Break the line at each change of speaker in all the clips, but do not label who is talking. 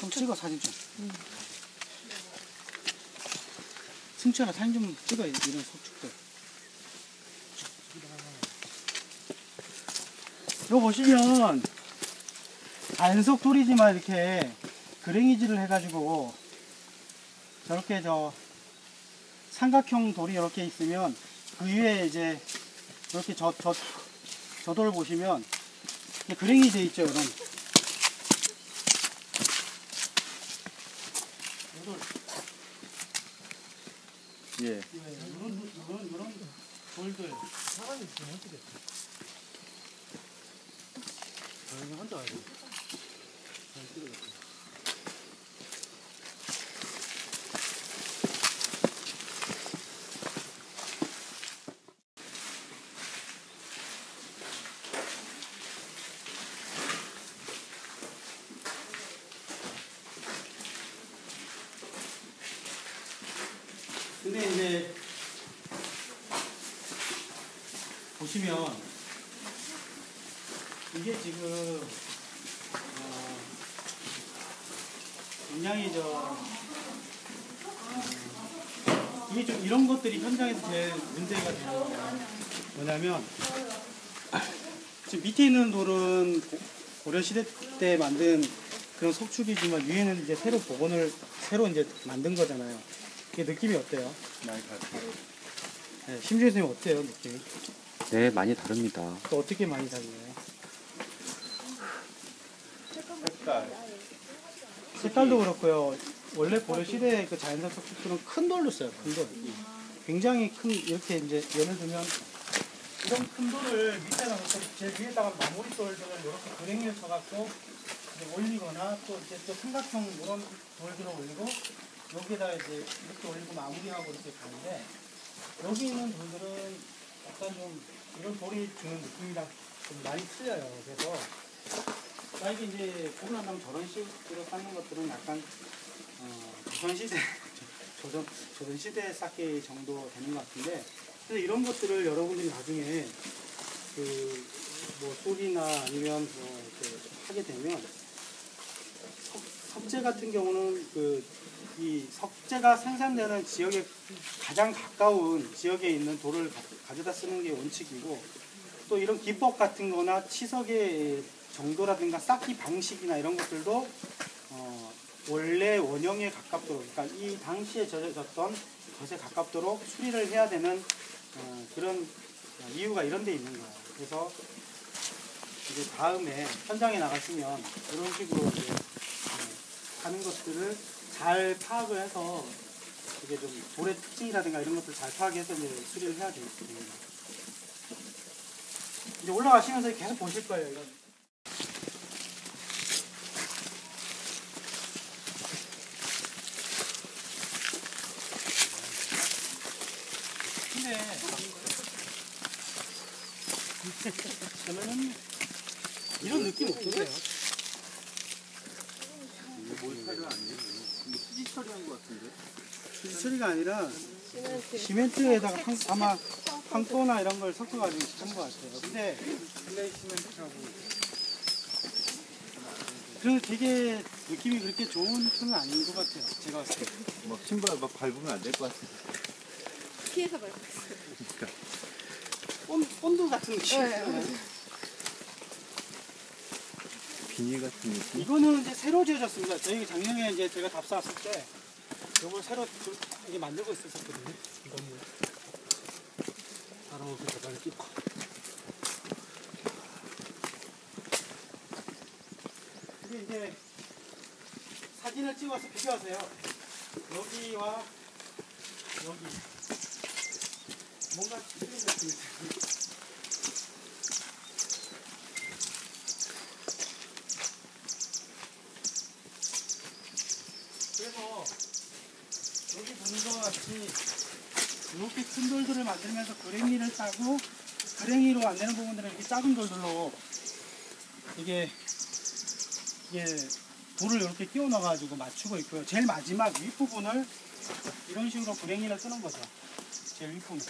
좀 찍어 사진 좀. 승철아 사진 좀 찍어. 이런 석축들. 이거 보시면 안석 돌이지만 이렇게 그랭이질을 해가지고 저렇게 저 삼각형 돌이 이렇게 있으면 그 위에 이제 이렇게 저 돌을 보시면 그랭이 돼 있죠. 이런. 예. 이런 돌들.
사람이 있으면 어떻게 돼? 저녁에 혼자 와야 돼. 잘 찍어줬어.
근데 이제 보시면 이게 지금 굉장히 이게 좀 이런 것들이 현장에서 제일 문제가 되는 거예요. 뭐냐면 지금 밑에 있는 돌은 고려시대 때 만든 그런 석축이지만 위에는 이제 새로 이제 만든 거잖아요. 이게 느낌이 어때요?
많이 다르죠.
네, 심지어 선생님 어때요, 느낌이?
네, 많이 다릅니다.
또 어떻게 많이 달라요? 색깔도 그렇고요. 원래 고려시대 그 자연석 석축들은 큰 돌로 써요. 큰 돌. 굉장히 큰, 이렇게 이제 예를 들면 이런 큰 돌을 밑에 놔서 제 위에다가 마무리 돌들을 이렇게 그랭이를 쳐갖고 이제 올리거나 또 이제 또 삼각형 이런 돌들을 올리고 여기에다가 이제 이렇게 올리고 마무리하고 이렇게 가는데 여기 있는 돌들은 약간 좀 이런 돌이 주는 느낌이랑 좀 많이 틀려요. 그래서 만약에 이제 보고 난 다음 저런 식으로 쌓는 것들은 약간 조선시대 조선시대 쌓기 정도 되는 것 같은데, 그래서 이런 것들을 여러분들이 나중에 뭐 소리나 아니면 뭐 이렇게 하게 되면 석재 같은 경우는 이 석재가 생산되는 지역에 가장 가까운 지역에 있는 돌을 가져다 쓰는 게 원칙이고, 또 이런 기법 같은 거나 치석의 정도라든가 쌓기 방식이나 이런 것들도 원래 원형에 가깝도록, 그러니까 이 당시에 젖어졌던 것에 가깝도록 수리를 해야 되는 그런 이유가 이런 데 있는 거예요. 그래서 이제 다음에 현장에 나가시면 이런 식으로 이제 하는 것들을 잘 파악을 해서 이게 좀 돌의 특징이라든가 이런 것들 잘 파악해서 이제 수리를 해야 됩니다. 이제 올라가시면서 계속 보실 거예요. 이거. 근데 그러면은 이런 느낌 없던데요?
몰타를 아니에요? 수지 처리한 것 같은데?
수지 처리가 아니라 시멘트에다가 아마 황토나 이런 걸 섞어가지고 한 것 같아요. 근데
플레이 시멘트라고.
그래서 되게 느낌이 그렇게 좋은 편은 아닌 것 같아요. 제가 봤을 때.
막 신발 막 밟으면 안 될 것 같아.
피해서 밟았어요.
본드 같은 느낌.
네.
비닐 같은 느낌?
이거는 이제 새로 지어졌습니다. 저희 작년에 이제 제가 답사 왔을 때 이걸 새로 이게 만들고 있었거든요. 이거는 다른 옷을 저번에 끼고. 근데 이제 사진을 찍어서 비교하세요. 여기와 여기 뭔가 틀린 느낌이 있어요. 그래서 여기 보는 것 같이 이렇게 큰 돌들을 만들면서 그랭이를 따고 그랭이로 안 되는 부분들은 이렇게 작은 돌들로 이게 불을 이렇게 끼워 넣어가지고 맞추고 있고요. 제일 마지막 윗부분을 이런 식으로 그랭이를 뜨는 거죠. 제일 윗부분.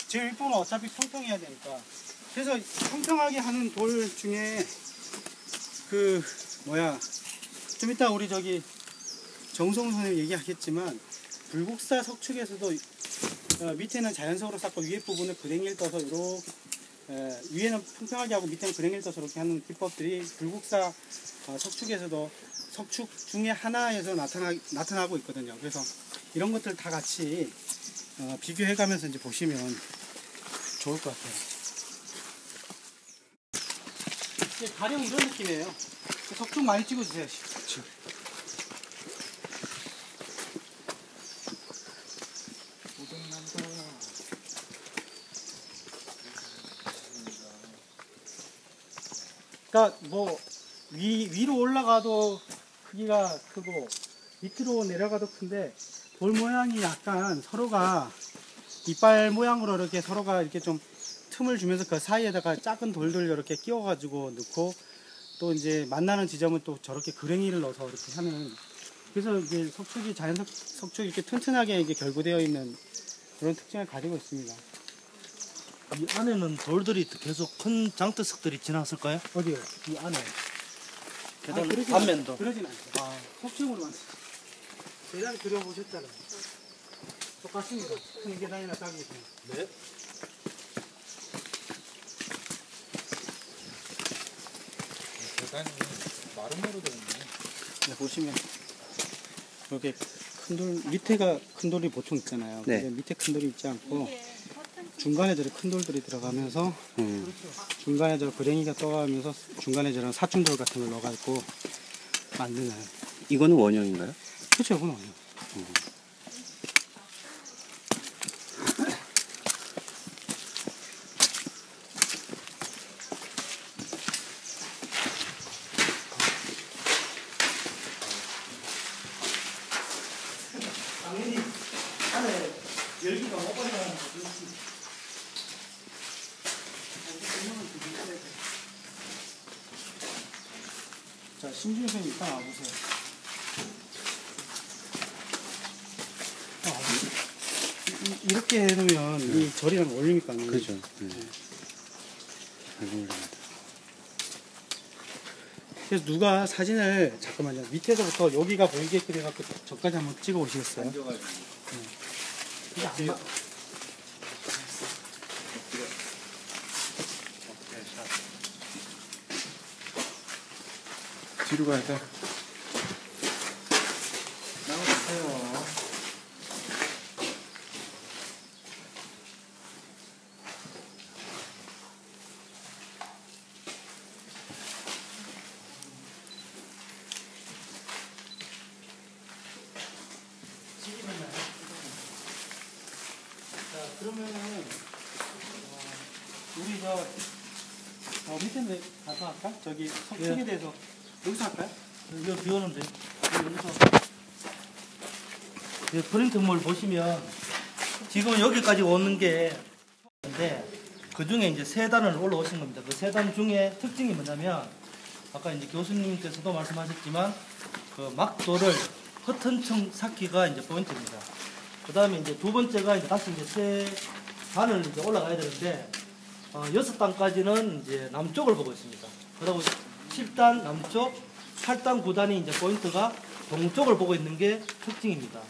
제일 윗부분은 어차피 평평해야 되니까. 그래서 평평하게 하는 돌 중에 좀 이따 우리 저기 정성훈 선생님 얘기하겠지만 불국사 석축에서도 밑에는 자연석으로 쌓고 위에 부분을 그랭이를 떠서 이렇게 위에는 평평하게 하고 밑에는 그랭이를 떠서 이렇게 하는 기법들이 불국사 석축에서도 석축 중에 하나에서 나타나고 있거든요. 그래서 이런 것들 다 같이 비교해가면서 이제 보시면 좋을 것 같아요. 가령 이런 느낌이에요. 석축 많이 찍어주세요. 석축. 그러니까 뭐 위로 올라가도 크기가 크고 밑으로 내려가도 큰데 돌 모양이 약간 서로가 이빨 모양으로 이렇게 서로가 이렇게 좀 틈을 주면서 그 사이에다가 작은 돌들 이렇게 끼워가지고 넣고 또 이제 만나는 지점은 또 저렇게 그랭이를 넣어서 이렇게 하면 그래서 이제 석축이 자연석 석축이 이렇게 튼튼하게 이게 결부되어 있는 그런 특징을 가지고 있습니다.
이 안에는 돌들이 계속 큰 장대석들이 지나갔을까요?
어디요? 이 안에.
계단 앞면도.
그러진 않죠. 석축으로 만들었어요. 계단 그려보셨잖아요. 똑같습니다. 큰 계단이나 작은 계단.
네.
계단이 마름모로 되어 있네.
네, 보시면 이렇게 큰 돌, 밑에가 큰 돌이 보통 있잖아요.
네.
근데 밑에 큰 돌이 있지 않고 중간에 저런 큰 돌들이 들어가면서 중간에 저 그랭이가 떠가면서 중간에 저런 사중돌 같은 걸 넣어가지고 만드는.
이거는 원형인가요?
그렇죠, 그건 아니에요. 당연히 안에 열기가 못 빠져나가는 거죠. 자, 신준호 선생님 일단 와보세요. 이렇게 해놓으면 이 절이랑 어울립니까?
그죠. 네. 잘 어울립니다.
그래서 누가 사진을 잠깐만요. 밑에서부터 여기가 보이게끔 해갖고 저까지 한번 찍어 오시겠어요? 이게 안 봐.
뒤로 가야 돼.
나오세요. 자, 그러면은 우리 밑에 가서 할까? 저기 석축에 대해서 여기서 할까요?
이거 비 오는데. 여기서. 예, 프린트물 보시면 지금 여기까지 오는 게 근데 그 중에 이제 세 단을 올라오신 겁니다. 그 세 단 중에 특징이 뭐냐면 아까 이제 교수님께서도 말씀하셨지만 그 막도를 허튼청 쌓기가 이제 포인트입니다. 그 다음에 이제 두 번째가 이제 다시 이제 세 단을 이제 올라가야 되는데 6단까지는 이제 남쪽을 보고 있습니다. 그리고 7단 남쪽, 8단, 9단이 이제 포인트가 동쪽을 보고 있는 게 특징입니다.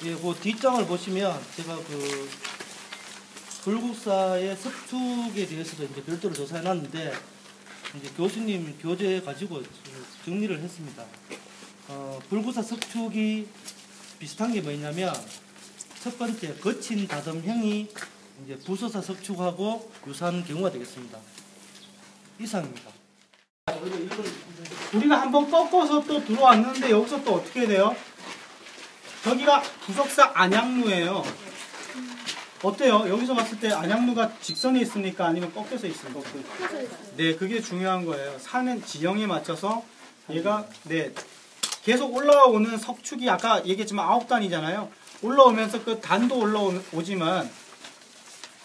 예, 그 뒷장을 보시면 제가 그 불국사의 석축에 대해서도 이제 별도로 조사해 놨는데 이제 교수님 교재 가지고 정리를 했습니다. 불국사 석축이 비슷한 게 뭐냐면 첫 번째 거친 다듬형이 이제 부소사 석축하고 유사한 경우가 되겠습니다. 이상입니다.
우리가 한번 꺾어서 또 들어왔는데 여기서 또 어떻게 돼요? 저기가 부석사 안양루예요. 어때요? 여기서 봤을 때 안양루가 직선에 있습니까? 아니면 꺾여서 있습니까? 네, 그게 중요한 거예요. 사는 지형에 맞춰서 얘가 계속 올라오는 석축이 아까 얘기했지만 9단이잖아요. 올라오면서 그 단도 올라오지만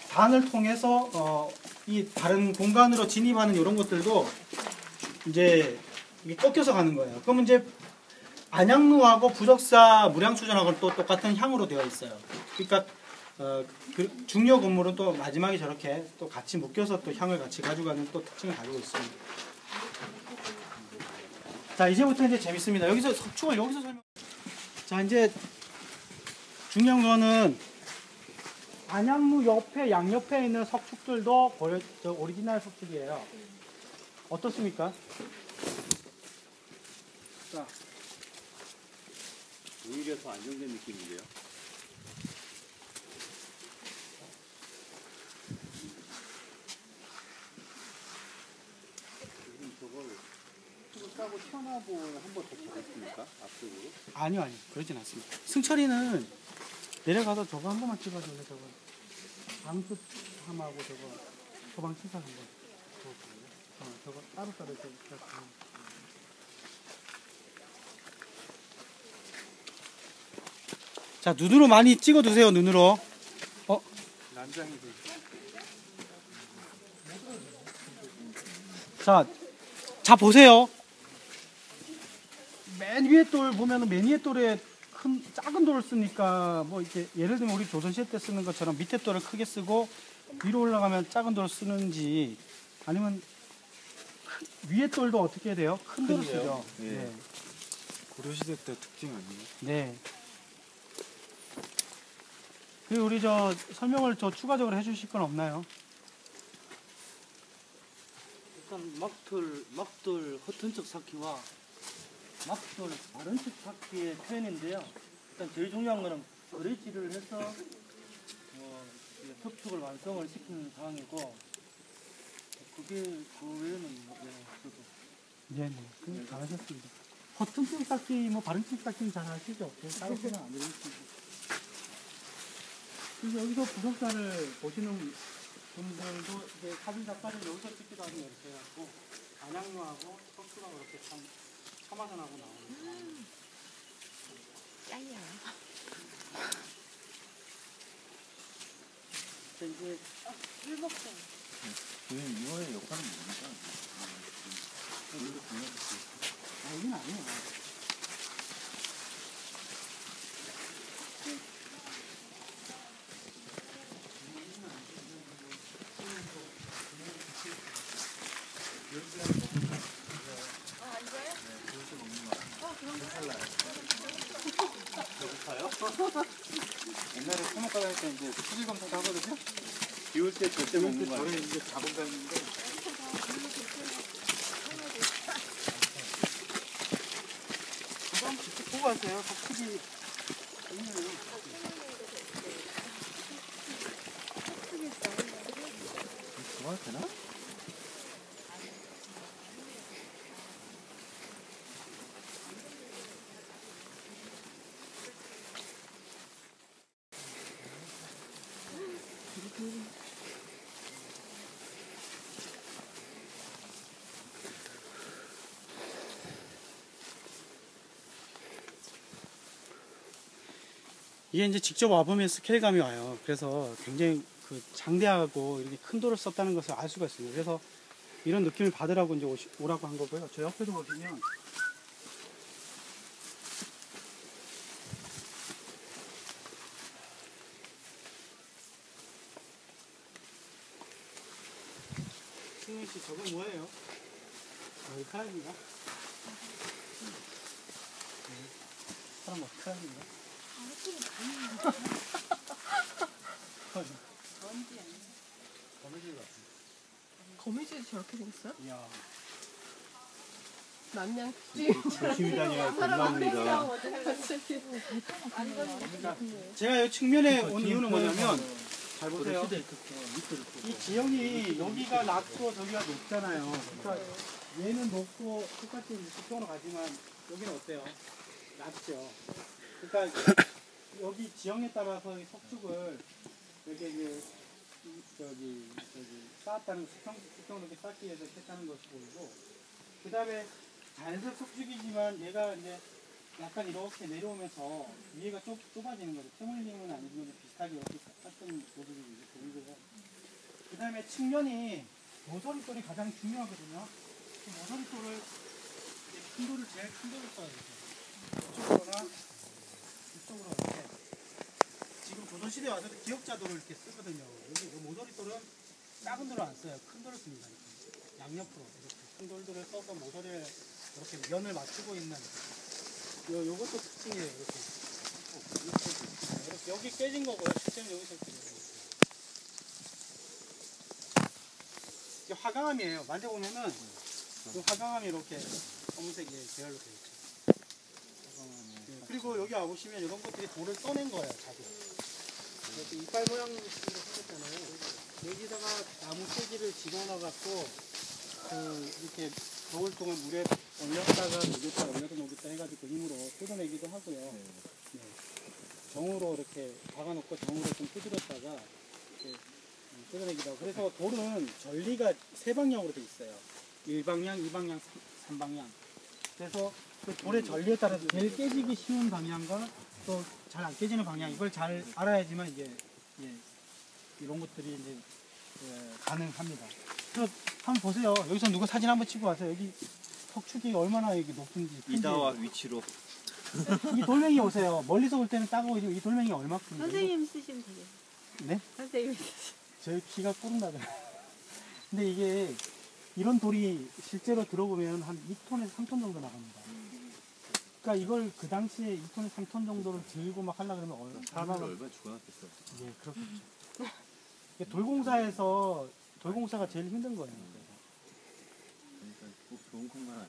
단을 통해서 이 다른 공간으로 진입하는 이런 것들도 이제 이게 꺾여서 가는 거예요. 그러면 이제 안양루하고 부적사 무량수전하고는 또 똑같은 향으로 되어 있어요. 그러니까 그 중요 건물은 또 마지막에 저렇게 또 같이 묶여서 또 향을 같이 가져가는 또 특징을 가지고 있습니다. 자, 이제부터 이제 재밌습니다. 여기서 석축을 여기서 설명. 자, 이제 중요한 거는 안양루 옆에 양옆에 있는 석축들도 오리지널 석축이에요. 어떻습니까? 자,
오히려 더 안정된 느낌인데요. 저걸 까고 튀어나오고 한 번 더 잡았습니까? 앞쪽으로?
아니요, 그러진 않습니다. 승철이는 내려가서 저거 한 번만 찍어줄래? 저거 방수함하고 저거 소방시설 한 번. 저거 따로따로 이렇게. 자, 눈으로 많이 찍어두세요. 눈으로.
난장이 돼.
자 보세요. 맨 위에 돌 보면은 맨 위에 돌에 작은 돌을 쓰니까 뭐 이렇게 예를 들면 우리 조선시대 때 쓰는 것처럼 밑에 돌을 크게 쓰고 위로 올라가면 작은 돌을 쓰는지 아니면 위에 돌도 어떻게 해야 돼요? 큰 돌을 쓰죠. 네.
고려시대 때 특징 아니에요?
네. 그리고 우리 저 설명을 추가적으로 해주실 건 없나요?
일단 막돌 허튼 척 쌓기와 막돌 바른 척 쌓기의 표현인데요. 일단 제일 중요한 거는 거래질을 해서 석축을 완성을 시키는 상황이고 그게 그 외에는 저도
네네. 잘하셨습니다. 허튼 척 쌓기, 뭐 바른 척 쌓기는 잘 아시죠? 따로 설명 안 드리겠습니다. 그래서 여기서 부석사를 보시는 분들도 이제 사진 작가를 여기서 찍기도 하고 이렇게 해갖고 안양루하고 석수하고 이렇게 참 첨화전하고 나오는
짱이야.
이제
일복선.
선생님 이거의 역할은 뭡니까?
이건 아니에요.
옛날에 토목과 다닐 때 이제 수질 검사도 하거든요. 비올 때 절대 먹는 거 아니에요? 이제 자본가인데.
그다음 직접 보고 하세요. 크기
좋아도 되나?
이게 이제 직접 와보면 스케일감이 와요. 그래서 굉장히 그 장대하고 이렇게 큰 돌을 썼다는 것을 알 수가 있습니다. 그래서 이런 느낌을 받으라고 이제 오라고 한 거고요. 저 옆에도 보시면 승윤 씨 저건 뭐예요? 머리카락인가? 사람 머리카락인가?
거미줄이 저렇게 생겼어요?
이야.
남양
조심히 다녀야 건강합니다.
제가 이 측면에 온 이유는 뭐냐면 잘 보세요.
거래시대 밑으로
이 지형이 여기가 낮고 저기가 높잖아요. 그러니까 얘는 높고 똑같이 북쪽으로 가지만 여기는 어때요? 낮죠. 그러니까 여기 지형에 따라서 이 석축을 이렇게 이제 저기 쌓았다는 수평으로 이렇게 쌓기 위해서 했다는 것이 보이고, 그 다음에 자연석 석축이지만 얘가 이제 약간 이렇게 내려오면서 위에가 좁아지는 거죠. 태물림은 아니지만 비슷하게 이렇게 깎은 모습이 이제 보이고요. 그 다음에 측면이 모서리돌이 가장 중요하거든요. 이 모서리돌을 큰 돌을 제일 큰 돌을 써야 돼요. 이쪽으로나 이쪽으로 이렇게. 지금 조선시대에 와서 기역자돌을 이렇게 쓰거든요. 여기 모서리돌은 작은 돌을 안 써요. 큰 돌을 씁니다. 이렇게. 양옆으로 이렇게 큰 돌들을 써서 모서리에 이렇게 면을 맞추고 있는 요것도 특징이에요. 이렇게 여기 깨진 거고요. 실제는 여기서 깨진 이게 화강암이에요. 만져보면은 이 화강암이 이렇게 검은색 계열로 되어 있죠. 네, 그리고 여기 와보시면 이런 것들이 돌을 떠낸 거예요. 자기. 이렇게 이빨 모양 식으로 생겼잖아요. 여기다가 나무 깨지를 집어넣어갖고 이렇게 겨울 동안 물에 올렸다가 녹였다 해가지고 그 힘으로 뜯어내기도 하고요. 네. 정으로 이렇게 박아놓고 정으로 좀 두드렸다가 이렇게 뜯어내기도 하고. 그래서 돌은 전리가 세 방향으로 돼 있어요. 1방향, 2방향, 3방향. 그래서 그 돌의 전리에 따라서 제일 깨지기 쉬운 방향과 또 잘 안 깨지는 방향, 이걸 잘 알아야지만 이제 이런 것들이 이제 가능합니다. 그래서 한번 보세요. 여기서 누가 사진 한번 찍고 와서 여기 석축이 얼마나 여기 높은지.
이다와 위치로.
이 돌멩이 오세요. 멀리서 볼 때는 작아 보이지만 이 돌멩이 얼마큼인지.
선생님 쓰시면 되겠어요.
네?
선생님이 쓰시면.
저희 키가 꼬른다더라고요. 근데 이게 이런 돌이 실제로 들어보면 한 2톤에서 3톤 정도 나갑니다. 그러니까 이걸 그 당시에 2톤에서 3톤 정도를 들고 막 하려고 그러면
사람을 얼마나 죽어놨겠어.
예, 그렇겠죠. 이게 돌공사에서 돌공사가 제일 힘든 거예요.
그러니까 꼭 좋은 것만